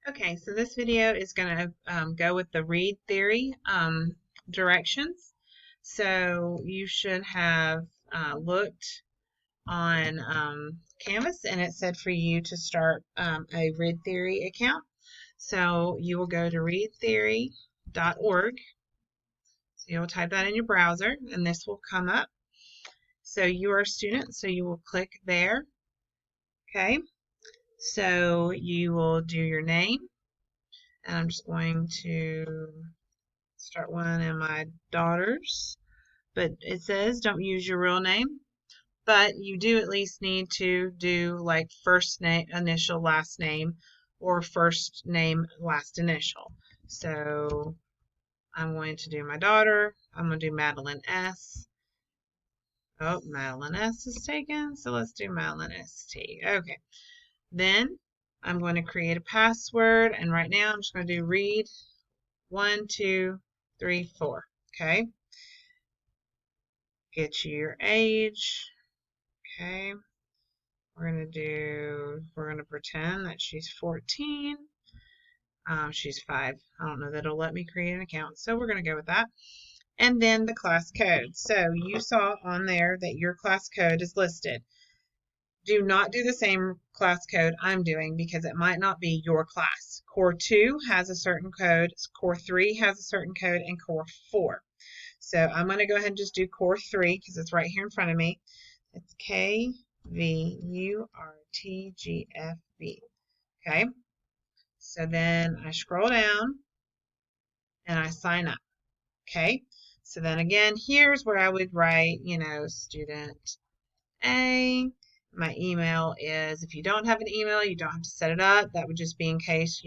Okay, so this video is going to go with the read theory directions. So you should have looked on Canvas, and it said for you to start a read theory account. So you will go to readtheory.org. So you'll type that in your browser, and this will come up. So you are a student, so you will click there. Okay, so you will do your name. And I'm just going to start one in my daughter's. But it says don't use your real name. But you do at least need to do like first name, initial, last name, or first name, last initial. So I'm going to do my daughter. I'm going to do Madeline S. Oh, Madeline S is taken. So let's do Madeline ST. Okay. Then I'm going to create a password. And right now I'm just going to do read 1, 2, 3, 4. Okay. Get you your age. Okay. We're going to pretend that she's 14. She's 5. I don't know that it'll let me create an account, so we're going to go with that. And then the class code. So you saw on there that your class code is listed. Do not do the same class code I'm doing because it might not be your class. Core 2 has a certain code, Core 3 has a certain code, and Core 4. So I'm going to go ahead and just do Core 3 because it's right here in front of me. It's KVURTGFB. Okay. So then I scroll down and I sign up. Okay. So then again, here's where I would write, student A. My email is, if you don't have an email, you don't have to set it up. That would just be in case,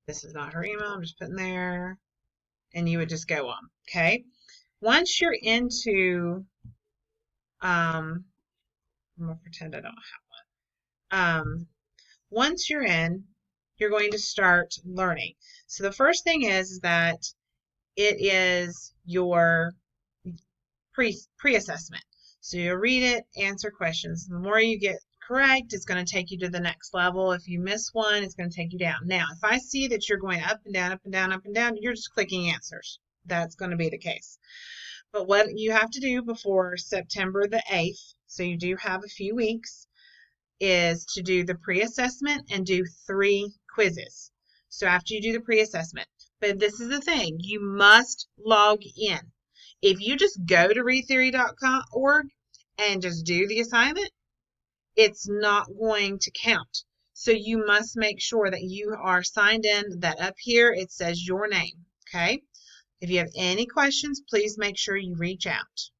this is not her email. I'm just putting there. And you would just go on. Okay. Once you're into, I'm going to pretend I don't have one. Once you're in, you're going to start learning. So the first thing is that it is your pre-assessment. So you'll read it, answer questions. The more you get correct, it's going to take you to the next level. If you miss one, it's going to take you down. Now, if I see that you're going up and down, up and down, up and down, you're just clicking answers. That's going to be the case. But what you have to do before September the 8th, so you do have a few weeks, is to do the pre-assessment and do 3 quizzes. So after you do the pre-assessment, but this is the thing, you must log in. If you just go to readtheory.org and just do the assignment, it's not going to count. So you must make sure that you are signed in, that up here it says your name, okay? If you have any questions, please make sure you reach out.